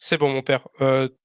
C'est bon mon père,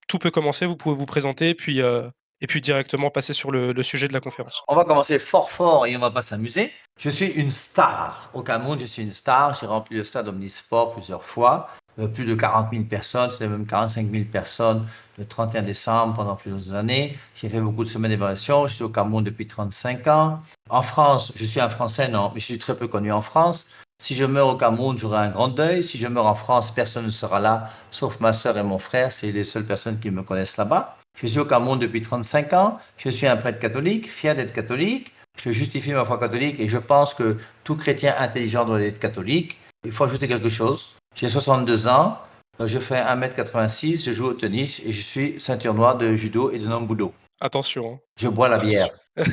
tout peut commencer, vous pouvez vous présenter et puis directement passer sur le sujet de la conférence. On va commencer fort fort et on va pas s'amuser. Je suis une star. Au Cameroun, je suis une star. J'ai rempli le stade Omnisport plusieurs fois. Plus de 40 000 personnes, c'était même 45 000 personnes le 31 décembre pendant plusieurs années. J'ai fait beaucoup de semaines d'évaluation. Je suis au Cameroun depuis 35 ans. En France, je suis un Français, non, mais je suis très peu connu en France. Si je meurs au Cameroun, j'aurai un grand deuil. Si je meurs en France, personne ne sera là, sauf ma sœur et mon frère. C'est les seules personnes qui me connaissent là-bas. Je suis au Cameroun depuis 35 ans. Je suis un prêtre catholique, fier d'être catholique. Je justifie ma foi catholique et je pense que tout chrétien intelligent doit être catholique. Il faut ajouter quelque chose. J'ai 62 ans. Je fais 1,86 m, je joue au tennis et je suis ceinture noire de judo et de nambudo. Attention, Je bois la bière hein.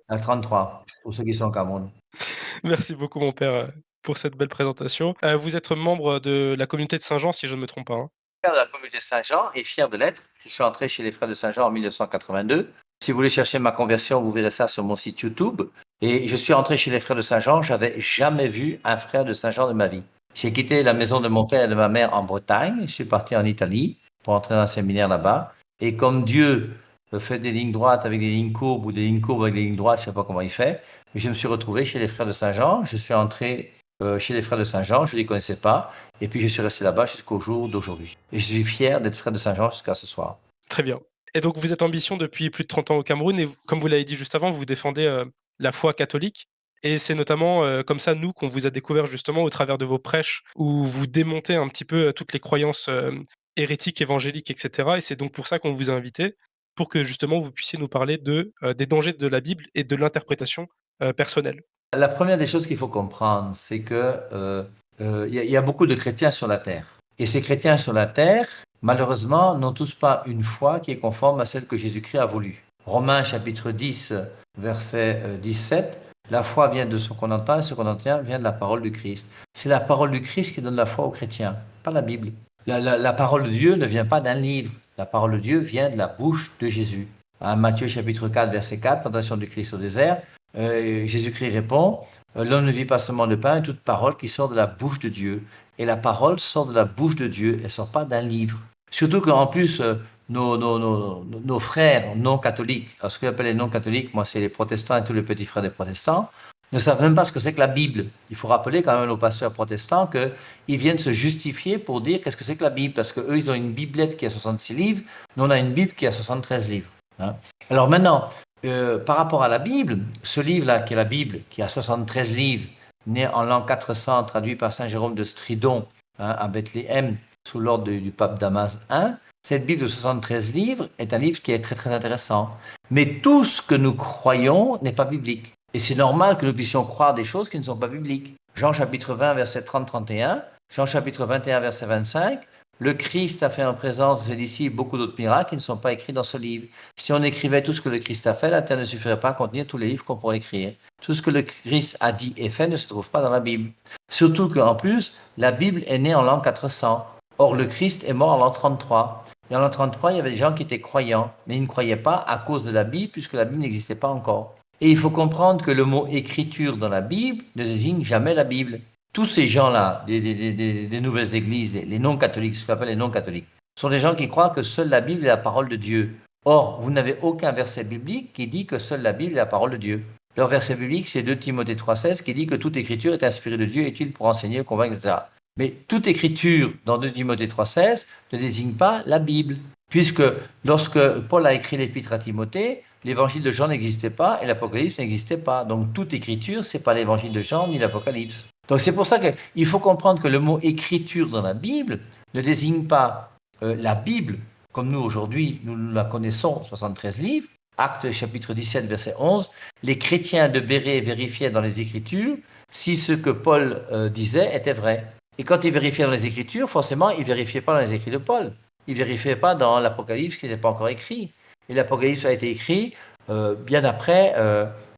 à 33, pour ceux qui sont au Cameroun. Merci beaucoup mon père, pour cette belle présentation. Vous êtes membre de la communauté de Saint-Jean si je ne me trompe pas, hein? De la communauté Saint-Jean et fier de l'être. Je suis entré chez les frères de Saint-Jean en 1982. Si vous voulez chercher ma conversion, vous verrez ça sur mon site YouTube. Et je suis entré chez les frères de Saint-Jean, j'avais jamais vu un frère de Saint-Jean de ma vie. J'ai quitté la maison de mon père et de ma mère en Bretagne, je suis parti en Italie pour entrer dans un séminaire là-bas. Et comme Dieu fait des lignes droites avec des lignes courbes ou des lignes courbes avec des lignes droites, je ne sais pas comment il fait, mais je me suis retrouvé chez les frères de Saint-Jean. Je suis entré chez les frères de Saint-Jean, je ne les connaissais pas. Et puis je suis resté là-bas jusqu'au jour d'aujourd'hui. Et je suis fier d'être frère de Saint-Jean jusqu'à ce soir. Très bien. Et donc vous êtes en mission depuis plus de 30 ans au Cameroun et comme vous l'avez dit juste avant, vous défendez, la foi catholique et c'est notamment, comme ça, nous, qu'on vous a découvert justement au travers de vos prêches où vous démontez un petit peu, toutes les croyances, hérétiques, évangéliques et cetera et c'est donc pour ça qu'on vous a invités, pour que justement vous puissiez nous parler des dangers de la Bible et de l'interprétation, personnelle. La première des choses qu'il faut comprendre, c'est que y a beaucoup de chrétiens sur la terre. Et ces chrétiens sur la terre, malheureusement, n'ont tous pas une foi qui est conforme à celle que Jésus-Christ a voulu. Romains chapitre 10, verset 17, la foi vient de ce qu'on entend et ce qu'on entend vient de la parole du Christ. C'est la parole du Christ qui donne la foi aux chrétiens, pas la Bible. La parole de Dieu ne vient pas d'un livre. La parole de Dieu vient de la bouche de Jésus. Matthieu chapitre 4, verset 4, tentation du Christ au désert. Jésus-Christ répond, l'homme ne vit pas seulement de pain, et toute parole qui sort de la bouche de Dieu. Et la parole sort de la bouche de Dieu, elle ne sort pas d'un livre. Surtout qu'en plus, nos frères non catholiques, alors ce qu'on appelle les non catholiques, moi c'est les protestants et tous les petits frères des protestants, ne savent même pas ce que c'est que la Bible. Il faut rappeler quand même aux pasteurs protestants qu'ils viennent se justifier pour dire qu'est-ce que c'est que la Bible, parce qu'eux, ils ont une biblette qui a 66 livres, nous on a une Bible qui a 73 livres. Hein. Alors maintenant, par rapport à la Bible, ce livre-là, qui est la Bible, qui a 73 livres, né en l'an 400, traduit par Saint Jérôme de Stridon à Bethléem, sous l'ordre du pape Damas I, cette Bible de 73 livres est un livre qui est très très intéressant. Mais tout ce que nous croyons n'est pas biblique. Et c'est normal que nous puissions croire des choses qui ne sont pas bibliques. Jean chapitre 20, verset 30-31, Jean chapitre 21, verset 25, le Christ a fait en présence de ses disciples beaucoup d'autres miracles qui ne sont pas écrits dans ce livre. Si on écrivait tout ce que le Christ a fait, la terre ne suffirait pas à contenir tous les livres qu'on pourrait écrire. Tout ce que le Christ a dit et fait ne se trouve pas dans la Bible. Surtout qu'en plus, la Bible est née en l'an 400. Or, le Christ est mort en l'an 33. Et en l'an 33, il y avait des gens qui étaient croyants, mais ils ne croyaient pas à cause de la Bible, puisque la Bible n'existait pas encore. Et il faut comprendre que le mot écriture dans la Bible ne désigne jamais la Bible. Tous ces gens-là, des nouvelles églises, les non-catholiques, ce qu'on appelle les non-catholiques, sont des gens qui croient que seule la Bible est la parole de Dieu. Or, vous n'avez aucun verset biblique qui dit que seule la Bible est la parole de Dieu. Leur verset biblique, c'est 2 Timothée 3,16 qui dit que toute écriture est inspirée de Dieu et utile pour enseigner, convaincre, etc. Mais toute écriture dans 2 Timothée 3,16 ne désigne pas la Bible, puisque lorsque Paul a écrit l'épître à Timothée, l'évangile de Jean n'existait pas et l'Apocalypse n'existait pas. Donc toute écriture, ce n'est pas l'évangile de Jean ni l'Apocalypse. Donc c'est pour ça qu'il faut comprendre que le mot écriture dans la Bible ne désigne pas la Bible, comme nous aujourd'hui, nous la connaissons, 73 livres, Actes chapitre 17, verset 11, les chrétiens de Bérée vérifiaient dans les Écritures si ce que Paul disait était vrai. Et quand ils vérifiaient dans les Écritures, forcément, ils ne vérifiaient pas dans les écrits de Paul. Ils ne vérifiaient pas dans l'Apocalypse qui n'était pas encore écrit. Et l'Apocalypse a été écrit bien après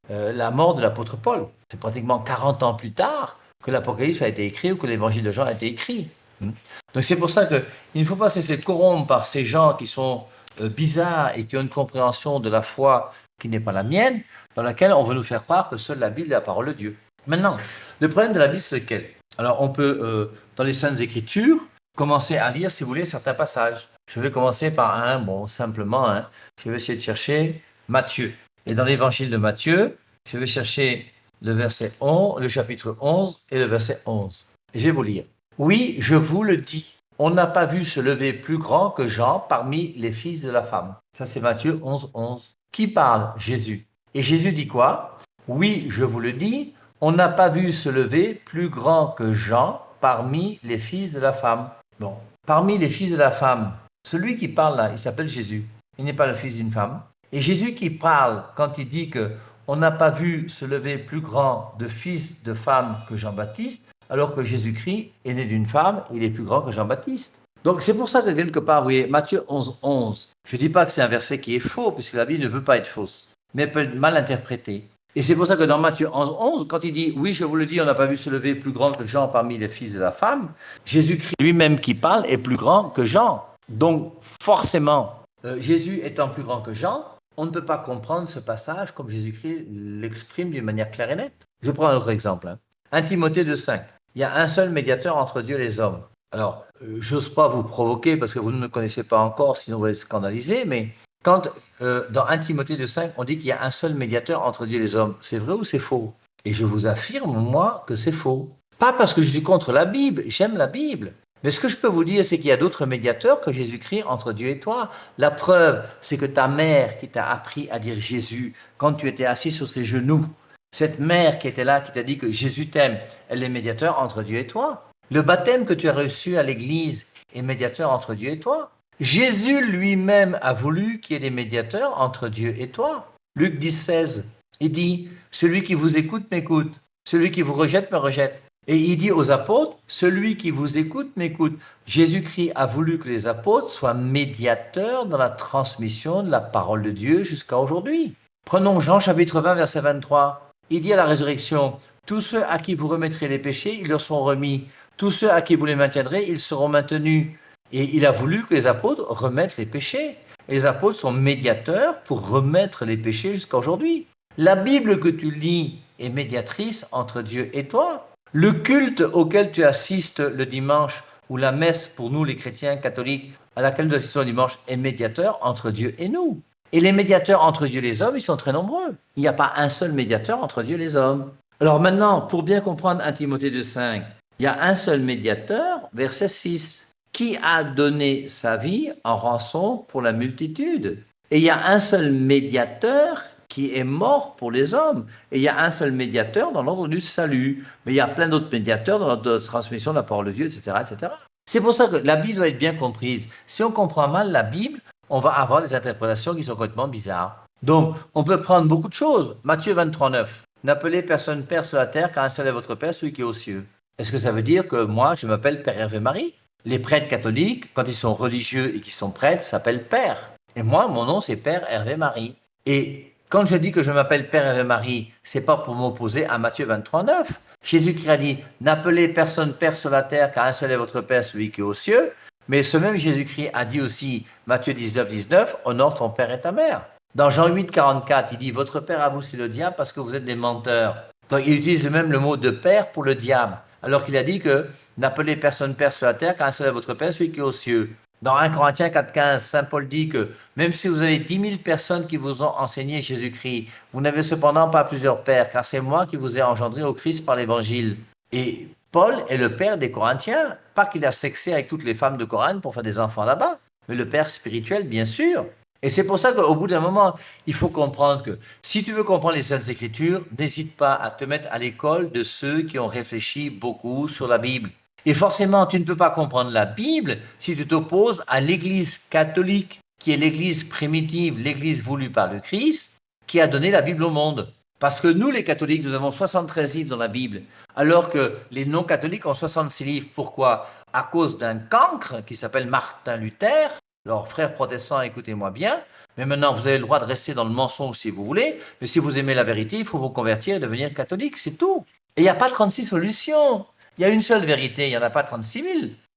la mort de l'apôtre Paul. C'est pratiquement 40 ans plus tard que l'Apocalypse a été écrit ou que l'Évangile de Jean a été écrit. Donc c'est pour ça qu'il ne faut pas se laisser corrompre par ces gens qui sont bizarres et qui ont une compréhension de la foi qui n'est pas la mienne, dans laquelle on veut nous faire croire que seule la Bible est la parole de Dieu. Maintenant, le problème de la Bible, c'est lequel? Alors on peut, dans les Saintes Écritures, commencer à lire, si vous voulez, certains passages. Je vais commencer par un, bon, simplement, hein, je vais essayer de chercher Matthieu. Et dans l'évangile de Matthieu, je vais chercher le verset 11, le chapitre 11 et le verset 11. Et je vais vous lire. Oui, je vous le dis, on n'a pas vu se lever plus grand que Jean parmi les fils de la femme. Ça, c'est Matthieu 11, 11. Qui parle? Jésus. Et Jésus dit quoi? Oui, je vous le dis, on n'a pas vu se lever plus grand que Jean parmi les fils de la femme. Bon, parmi les fils de la femme, celui qui parle là, il s'appelle Jésus. Il n'est pas le fils d'une femme. Et Jésus qui parle quand il dit que on n'a pas vu se lever plus grand de fils de femme que Jean-Baptiste, alors que Jésus-Christ est né d'une femme, il est plus grand que Jean-Baptiste. Donc c'est pour ça que quelque part, vous voyez, Matthieu 11, 11, je ne dis pas que c'est un verset qui est faux, puisque la Bible ne peut pas être fausse, mais peut être mal interprétée. Et c'est pour ça que dans Matthieu 11, 11, quand il dit « Oui, je vous le dis, on n'a pas vu se lever plus grand que Jean parmi les fils de la femme », Jésus-Christ lui-même qui parle est plus grand que Jean. Donc forcément, Jésus étant plus grand que Jean, on ne peut pas comprendre ce passage comme Jésus-Christ l'exprime d'une manière claire et nette. Je prends un autre exemple. 1 Timothée 2,5. Il y a un seul médiateur entre Dieu et les hommes. Alors, j'ose pas vous provoquer parce que vous ne me connaissez pas encore, sinon vous allez être scandalisé, mais quand dans 1 Timothée 2,5, on dit qu'il y a un seul médiateur entre Dieu et les hommes, c'est vrai ou c'est faux? Et je vous affirme, moi, que c'est faux. Pas parce que je suis contre la Bible, j'aime la Bible. Mais ce que je peux vous dire, c'est qu'il y a d'autres médiateurs que Jésus-Christ entre Dieu et toi. La preuve, c'est que ta mère qui t'a appris à dire Jésus quand tu étais assis sur ses genoux, cette mère qui était là, qui t'a dit que Jésus t'aime, elle est médiateur entre Dieu et toi. Le baptême que tu as reçu à l'église est médiateur entre Dieu et toi. Jésus lui-même a voulu qu'il y ait des médiateurs entre Dieu et toi. Luc 10, 16, il dit, celui qui vous écoute m'écoute, celui qui vous rejette me rejette. Et il dit aux apôtres, celui qui vous écoute m'écoute. Jésus-Christ a voulu que les apôtres soient médiateurs dans la transmission de la parole de Dieu jusqu'à aujourd'hui. Prenons Jean chapitre 20, verset 23. Il dit à la résurrection, tous ceux à qui vous remettrez les péchés, ils leur sont remis. Tous ceux à qui vous les maintiendrez, ils seront maintenus. Et il a voulu que les apôtres remettent les péchés. Et les apôtres sont médiateurs pour remettre les péchés jusqu'à aujourd'hui. La Bible que tu lis est médiatrice entre Dieu et toi. Le culte auquel tu assistes le dimanche, ou la messe pour nous les chrétiens catholiques à laquelle nous assistons le dimanche, est médiateur entre Dieu et nous. Et les médiateurs entre Dieu et les hommes, ils sont très nombreux. Il n'y a pas un seul médiateur entre Dieu et les hommes. Alors maintenant, pour bien comprendre 1 Timothée 2,5, il y a un seul médiateur, verset 6, qui a donné sa vie en rançon pour la multitude. Et il y a un seul médiateur qui est mort pour les hommes. Et il y a un seul médiateur dans l'ordre du salut. Mais il y a plein d'autres médiateurs dans l'ordre de transmission de la parole de Dieu, etc., etc. C'est pour ça que la Bible doit être bien comprise. Si on comprend mal la Bible, on va avoir des interprétations qui sont complètement bizarres. Donc, on peut prendre beaucoup de choses. Matthieu 23, 9. N'appelez personne Père sur la terre, car un seul est votre Père, celui qui est aux cieux. Est-ce que ça veut dire que moi, je m'appelle Père Hervé Marie? Les prêtres catholiques, quand ils sont religieux et qu'ils sont prêtres, s'appellent Père. Et moi, mon nom, c'est Père Hervé Marie. Et quand je dis que je m'appelle Père Hervé Marie, c'est pas pour m'opposer à Matthieu 23, 9. Jésus-Christ a dit, n'appelez personne Père sur la terre, car un seul est votre Père, celui qui est aux cieux. Mais ce même Jésus-Christ a dit aussi, Matthieu 19, 19, honore ton père et ta mère. Dans Jean 8, 44, il dit, votre père à vous, c'est le diable parce que vous êtes des menteurs. Donc il utilise même le mot de père pour le diable, alors qu'il a dit que n'appelez personne père sur la terre, car un seul est votre père, celui qui est aux cieux. Dans 1 Corinthiens 4, 15, Saint Paul dit que même si vous avez 10 000 personnes qui vous ont enseigné Jésus-Christ, vous n'avez cependant pas plusieurs pères, car c'est moi qui vous ai engendré au Christ par l'évangile. Et Paul est le père des Corinthiens, pas qu'il a sexé avec toutes les femmes de Corinthe pour faire des enfants là-bas, mais le père spirituel, bien sûr. Et c'est pour ça qu'au bout d'un moment, il faut comprendre que si tu veux comprendre les Saintes Écritures, n'hésite pas à te mettre à l'école de ceux qui ont réfléchi beaucoup sur la Bible. Et forcément, tu ne peux pas comprendre la Bible si tu t'opposes à l'Église catholique, qui est l'Église primitive, l'Église voulue par le Christ, qui a donné la Bible au monde. Parce que nous, les catholiques, nous avons 73 livres dans la Bible, alors que les non-catholiques ont 66 livres. Pourquoi? À cause d'un cancre qui s'appelle Martin Luther. Alors, frères protestants, écoutez-moi bien, mais maintenant, vous avez le droit de rester dans le mensonge si vous voulez, mais si vous aimez la vérité, il faut vous convertir et devenir catholique, c'est tout. Et il n'y a pas 36 solutions. Il y a une seule vérité, il n'y en a pas 36 000.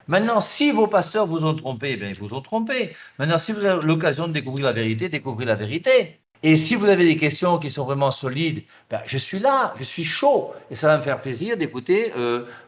Maintenant, si vos pasteurs vous ont trompé, bien, ils vous ont trompé. Maintenant, si vous avez l'occasion de découvrir la vérité, découvrez la vérité. Et si vous avez des questions qui sont vraiment solides, ben, je suis là, je suis chaud. Et ça va me faire plaisir d'écouter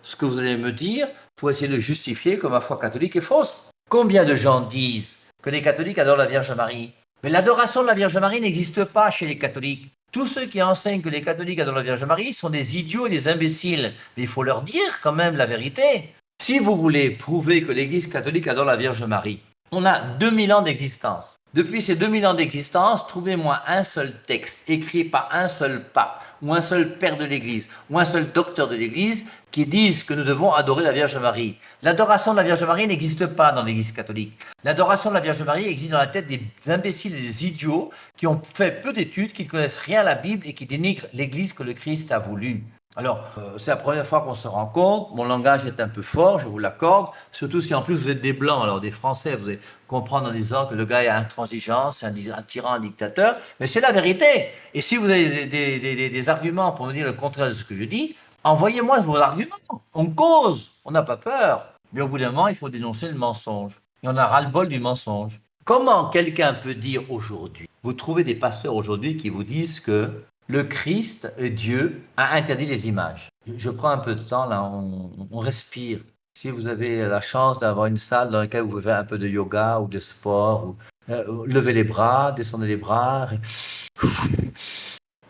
ce que vous allez me dire pour essayer de justifier que ma foi catholique est fausse. Combien de gens disent que les catholiques adorent la Vierge Marie? Mais l'adoration de la Vierge Marie n'existe pas chez les catholiques. Tous ceux qui enseignent que les catholiques adorent la Vierge Marie sont des idiots et des imbéciles. Mais il faut leur dire quand même la vérité. Si vous voulez prouver que l'Église catholique adore la Vierge Marie, on a 2000 ans d'existence. Depuis ces 2000 ans d'existence, trouvez-moi un seul texte écrit par un seul pape, ou un seul père de l'Église, ou un seul docteur de l'Église qui dise que nous devons adorer la Vierge Marie. L'adoration de la Vierge Marie n'existe pas dans l'Église catholique. L'adoration de la Vierge Marie existe dans la tête des imbéciles et des idiots qui ont fait peu d'études, qui ne connaissent rien à la Bible et qui dénigrent l'Église que le Christ a voulu. Alors, c'est la première fois qu'on se rend compte, mon langage est un peu fort, je vous l'accorde, surtout si en plus vous êtes des Blancs, alors des Français, vous allez comprendre en disant que le gars est intransigeant, c'est un tyran, un dictateur, mais c'est la vérité. Et si vous avez des arguments pour me dire le contraire de ce que je dis, envoyez-moi vos arguments, on cause, on n'a pas peur. Mais au bout d'un moment, il faut dénoncer le mensonge. Et on a ras-le-bol du mensonge. Comment quelqu'un peut dire aujourd'hui, vous trouvez des pasteurs aujourd'hui qui vous disent que le Christ, Dieu, a interdit les images. Je prends un peu de temps là, on respire. Si vous avez la chance d'avoir une salle dans laquelle vous pouvez faire un peu de yoga ou de sport, ou, levez les bras, descendez les bras.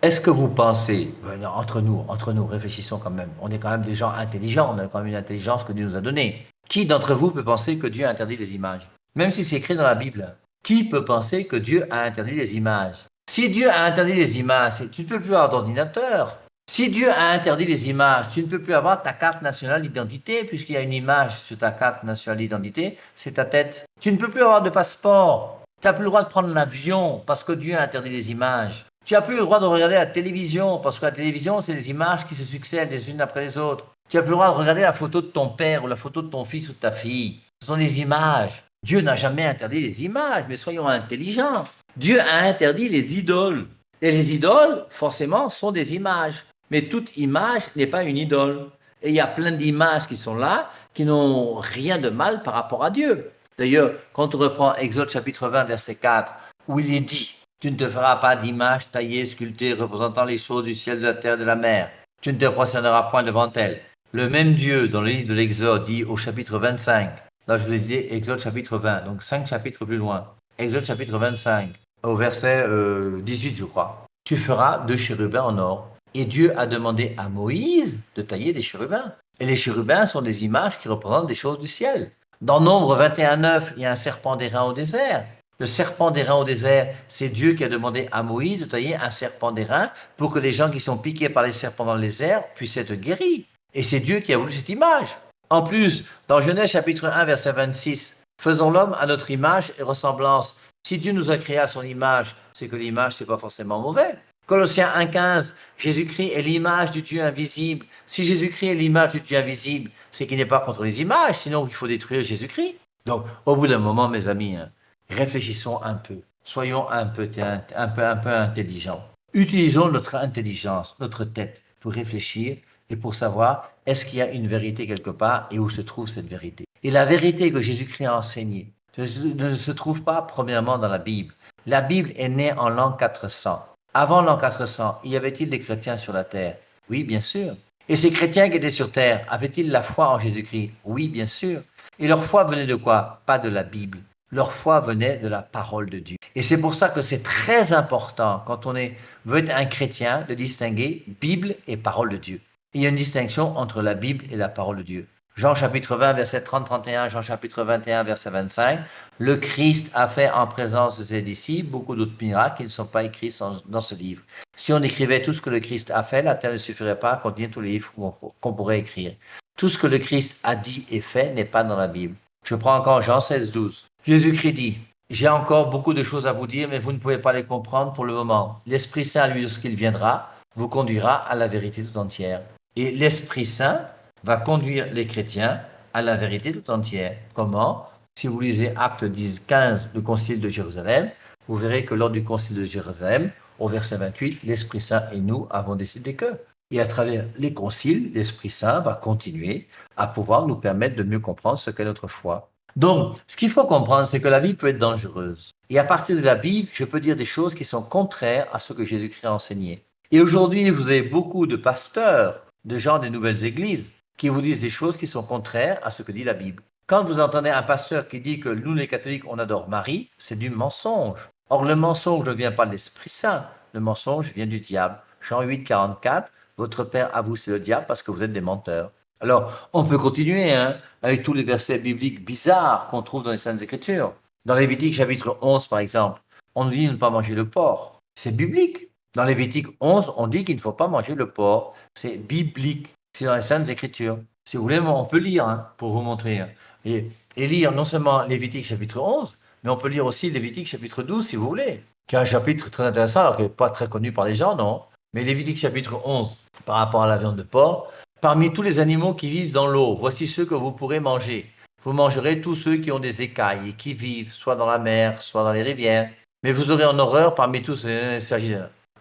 Est-ce que vous pensez, entre nous, réfléchissons quand même, on est quand même des gens intelligents, on a quand même une intelligence que Dieu nous a donnée. Qui d'entre vous peut penser que Dieu a interdit les images? Même si c'est écrit dans la Bible. Qui peut penser que Dieu a interdit les images? Si Dieu a interdit les images, tu ne peux plus avoir d'ordinateur. Si Dieu a interdit les images, tu ne peux plus avoir ta carte nationale d'identité, puisqu'il y a une image sur ta carte nationale d'identité, c'est ta tête. Tu ne peux plus avoir de passeport. Tu n'as plus le droit de prendre l'avion parce que Dieu a interdit les images. Tu n'as plus le droit de regarder la télévision parce que la télévision, c'est des images qui se succèdent les unes après les autres. Tu n'as plus le droit de regarder la photo de ton père ou la photo de ton fils ou de ta fille. Ce sont des images. Dieu n'a jamais interdit les images, mais soyons intelligents. Dieu a interdit les idoles. Et les idoles, forcément, sont des images. Mais toute image n'est pas une idole. Et il y a plein d'images qui sont là, qui n'ont rien de mal par rapport à Dieu. D'ailleurs, quand on reprend Exode chapitre 20, verset 4, où il est dit, tu ne te feras pas d'image taillée, sculptée, représentant les choses du ciel, de la terre, de la mer. Tu ne te prosterneras point devant elles. Le même Dieu, dans le livre de l'Exode, dit au chapitre 25, là je vous ai dit Exode chapitre 20, donc 5 chapitres plus loin, Exode chapitre 25, au verset 18 je crois, tu feras 2 chérubins en or. Et Dieu a demandé à Moïse de tailler des chérubins. Et les chérubins sont des images qui représentent des choses du ciel. Dans Nombre 21:9, il y a un serpent d'airain au désert. Le serpent d'airain au désert, c'est Dieu qui a demandé à Moïse de tailler un serpent d'airain pour que les gens qui sont piqués par les serpents dans le désert puissent être guéris. Et c'est Dieu qui a voulu cette image. En plus, dans Genèse chapitre 1, verset 26, faisons l'homme à notre image et ressemblance. Si Dieu nous a créés à son image, c'est que l'image, c'est pas forcément mauvais. Colossiens 1,15, Jésus-Christ est l'image du Dieu invisible. Si Jésus-Christ est l'image du Dieu invisible, c'est qu'il n'est pas contre les images, sinon il faut détruire Jésus-Christ. Donc, au bout d'un moment, mes amis, réfléchissons un peu. Soyons un peu intelligents. Utilisons notre intelligence, notre tête, pour réfléchir et pour savoir est-ce qu'il y a une vérité quelque part et où se trouve cette vérité. Et la vérité que Jésus-Christ a enseignée ne se trouve pas premièrement dans la Bible. La Bible est née en l'an 400. Avant l'an 400, y avait-il des chrétiens sur la terre? Oui, bien sûr. Et ces chrétiens qui étaient sur terre, avaient-ils la foi en Jésus-Christ? Oui, bien sûr. Et leur foi venait de quoi? Pas de la Bible. Leur foi venait de la parole de Dieu. Et c'est pour ça que c'est très important, quand veut être un chrétien, de distinguer Bible et parole de Dieu. Il y a une distinction entre la Bible et la parole de Dieu. Jean chapitre 20, verset 30-31, Jean chapitre 21, verset 25. Le Christ a fait en présence de ses disciples beaucoup d'autres miracles qui ne sont pas écrits dans ce livre. Si on écrivait tout ce que le Christ a fait, la terre ne suffirait pas à contenir tous les livres qu'on pourrait écrire. Tout ce que le Christ a dit et fait n'est pas dans la Bible. Je prends encore Jean 16, 12. Jésus-Christ dit, j'ai encore beaucoup de choses à vous dire, mais vous ne pouvez pas les comprendre pour le moment. L'Esprit Saint, lui, lorsqu'il viendra, vous conduira à la vérité tout entière. Et l'Esprit Saint va conduire les chrétiens à la vérité tout entière. Comment? Si vous lisez Actes 10, 15, le Concile de Jérusalem, vous verrez que lors du Concile de Jérusalem, au verset 28, l'Esprit Saint et nous avons décidé que. Et à travers les conciles, l'Esprit Saint va continuer à pouvoir nous permettre de mieux comprendre ce qu'est notre foi. Donc, ce qu'il faut comprendre, c'est que la vie peut être dangereuse. Et à partir de la Bible, je peux dire des choses qui sont contraires à ce que Jésus-Christ a enseigné. Et aujourd'hui, vous avez beaucoup de pasteurs, de gens des nouvelles églises, qui vous disent des choses qui sont contraires à ce que dit la Bible. Quand vous entendez un pasteur qui dit que nous, les catholiques, on adore Marie, c'est du mensonge. Or, le mensonge ne vient pas de l'Esprit Saint, le mensonge vient du diable. Jean 8, 44, votre père à vous, c'est le diable parce que vous êtes des menteurs. Alors, on peut continuer avec tous les versets bibliques bizarres qu'on trouve dans les Saintes Écritures. Dans Lévitique chapitre 11, par exemple, on nous dit de ne pas manger le porc. C'est biblique. Dans Lévitique 11, on dit qu'il ne faut pas manger le porc. C'est biblique. C'est dans les Saintes Écritures. Si vous voulez, on peut lire pour vous montrer. Et lire non seulement Lévitique chapitre 11, mais on peut lire aussi Lévitique chapitre 12 si vous voulez, qui est un chapitre très intéressant, alors qui n'est pas très connu par les gens, non. Mais Lévitique chapitre 11, par rapport à la viande de porc, parmi tous les animaux qui vivent dans l'eau, voici ceux que vous pourrez manger. Vous mangerez tous ceux qui ont des écailles et qui vivent soit dans la mer, soit dans les rivières. Mais vous aurez en horreur parmi tous ces.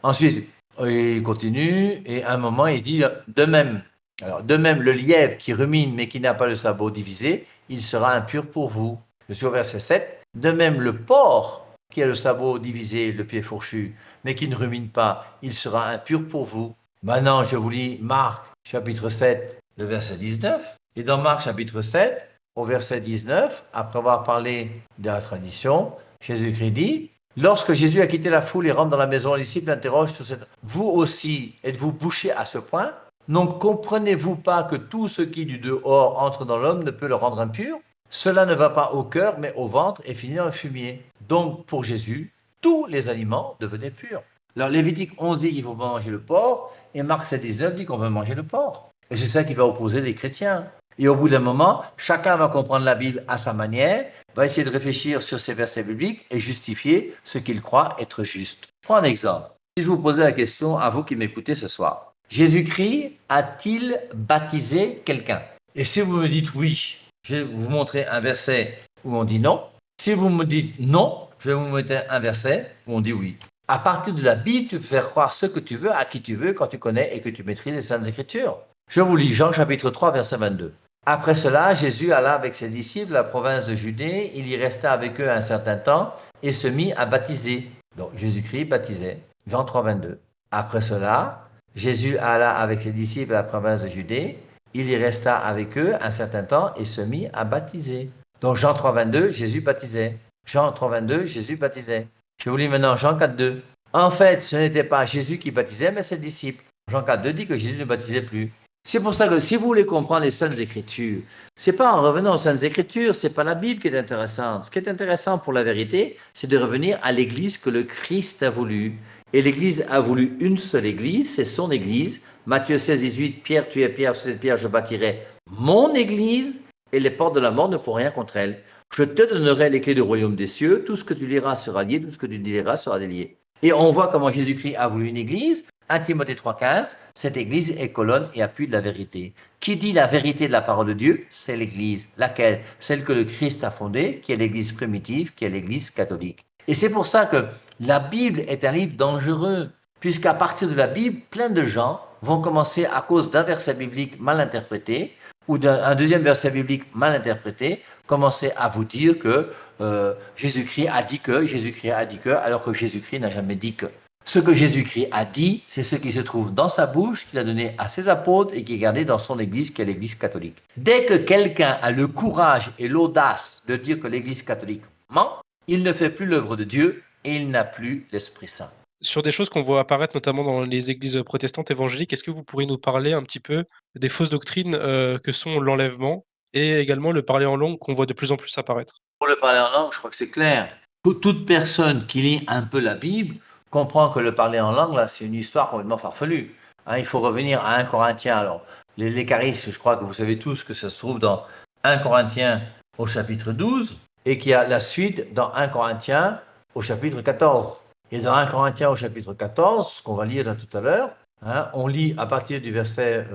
Ensuite, il continue et à un moment il dit de même. Alors, de même, le lièvre qui rumine mais qui n'a pas le sabot divisé, il sera impur pour vous. Je suis au verset 7. De même, le porc qui a le sabot divisé, le pied fourchu, mais qui ne rumine pas, il sera impur pour vous. Maintenant, je vous lis Marc chapitre 7, le verset 19. Et dans Marc chapitre 7, au verset 19, après avoir parlé de la tradition, Jésus-Christ dit, lorsque Jésus a quitté la foule et rentre dans la maison, les disciples l'interrogent sur cette... Vous aussi, êtes-vous bouchés à ce point? Donc comprenez-vous pas que tout ce qui du dehors entre dans l'homme ne peut le rendre impur? Cela ne va pas au cœur, mais au ventre et finit dans le fumier. Donc pour Jésus, tous les aliments devenaient purs. Alors Lévitique 11 dit qu'il faut pas manger le porc, et Marc 7, 19 dit qu'on peut manger le porc. Et c'est ça qui va opposer les chrétiens. Et au bout d'un moment, chacun va comprendre la Bible à sa manière, va essayer de réfléchir sur ces versets bibliques et justifier ce qu'il croit être juste. Je prends un exemple. Si je vous posais la question à vous qui m'écoutez ce soir, Jésus-Christ a-t-il baptisé quelqu'un? Et si vous me dites oui, je vais vous montrer un verset où on dit non. Si vous me dites non, je vais vous montrer un verset où on dit oui. À partir de la Bible, tu peux faire croire ce que tu veux à qui tu veux quand tu connais et que tu maîtrises les Saintes Écritures. Je vous lis Jean chapitre 3, verset 22. Après cela, Jésus alla avec ses disciples à la province de Judée. Il y resta avec eux un certain temps et se mit à baptiser. Donc Jésus-Christ baptisait. Jean 3, 22. Après cela, Jésus alla avec ses disciples à la province de Judée. Il y resta avec eux un certain temps et se mit à baptiser. Donc Jean 3, 22, Jésus baptisait. Jean 3, 22, Jésus baptisait. Je vous lis maintenant Jean 4, 2. En fait, ce n'était pas Jésus qui baptisait, mais ses disciples. Jean 4, 2 dit que Jésus ne baptisait plus. C'est pour ça que si vous voulez comprendre les Saintes Écritures, c'est pas en revenant aux Saintes Écritures, c'est pas la Bible qui est intéressante. Ce qui est intéressant pour la vérité, c'est de revenir à l'Église que le Christ a voulu. Et l'Église a voulu une seule Église, c'est son Église. Matthieu 16, 18, Pierre, tu es Pierre, sur cette pierre je bâtirai mon Église, et les portes de la mort ne pourront rien contre elle. Je te donnerai les clés du royaume des cieux, tout ce que tu liras sera lié, tout ce que tu liras sera délié. Et on voit comment Jésus-Christ a voulu une Église. 1 Timothée 3,15, cette Église est colonne et appui de la vérité. Qui dit la vérité de la parole de Dieu? C'est l'Église. Laquelle? Celle que le Christ a fondée, qui est l'Église primitive, qui est l'Église catholique. Et c'est pour ça que la Bible est un livre dangereux, puisqu'à partir de la Bible, plein de gens vont commencer, à cause d'un verset biblique mal interprété, ou d'un deuxième verset biblique mal interprété, commencer à vous dire que Jésus-Christ a dit que, Jésus-Christ a dit que, alors que Jésus-Christ n'a jamais dit que. Ce que Jésus-Christ a dit, c'est ce qui se trouve dans sa bouche, qu'il a donné à ses apôtres et qui est gardé dans son Église, qui est l'Église catholique. Dès que quelqu'un a le courage et l'audace de dire que l'Église catholique ment, il ne fait plus l'œuvre de Dieu et il n'a plus l'Esprit Saint. Sur des choses qu'on voit apparaître notamment dans les églises protestantes évangéliques, est-ce que vous pourriez nous parler un petit peu des fausses doctrines que sont l'enlèvement et également le parler en langue qu'on voit de plus en plus apparaître? Pour le parler en langue, je crois que c'est clair. Toute personne qui lit un peu la Bible comprend que le parler en langue, là, c'est une histoire complètement farfelue. Il faut revenir à 1 Corinthiens. Alors, les charismes, je crois que vous savez tous que ça se trouve dans 1 Corinthiens au chapitre 12 et qu'il y a la suite dans 1 Corinthiens au chapitre 14. Et dans 1 Corinthiens au chapitre 14, ce qu'on va lire là tout à l'heure, on lit à partir du verset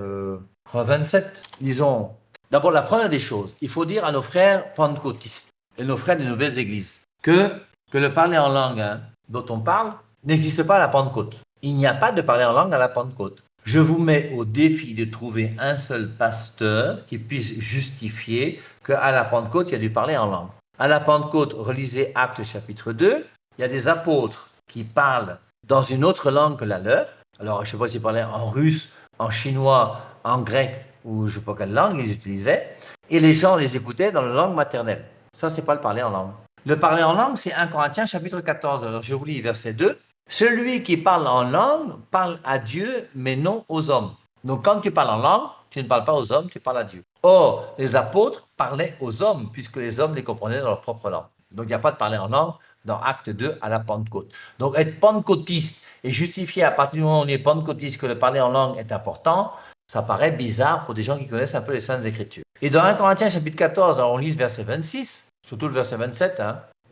27. Disons, d'abord, la première des choses, il faut dire à nos frères pentecôtistes et nos frères des nouvelles églises que le parler en langue dont on parle n'existe pas à la Pentecôte. Il n'y a pas de parler en langue à la Pentecôte. Je vous mets au défi de trouver un seul pasteur qui puisse justifier qu'à la Pentecôte, il y a du parler en langue. À la Pentecôte, relisez Actes chapitre 2, il y a des apôtres qui parlent dans une autre langue que la leur. Alors, je ne sais pas s'ils parlaient en russe, en chinois, en grec ou je ne sais pas quelle langue ils utilisaient. Et les gens les écoutaient dans la langue maternelle. Ça, c'est pas le parler en langue. Le parler en langue, c'est 1 Corinthiens chapitre 14. Alors, je vous lis verset 2. Celui qui parle en langue parle à Dieu, mais non aux hommes. Donc, quand tu parles en langue, tu ne parles pas aux hommes, tu parles à Dieu. Or, les apôtres parlaient aux hommes, puisque les hommes les comprenaient dans leur propre langue. Donc, il n'y a pas de parler en langue dans Acte 2 à la Pentecôte. Donc, être pentecôtiste et justifier à partir du moment où on est pentecôtiste que le parler en langue est important, ça paraît bizarre pour des gens qui connaissent un peu les Saintes Écritures. Et dans 1 Corinthiens chapitre 14, alors on lit le verset 26, surtout le verset 27,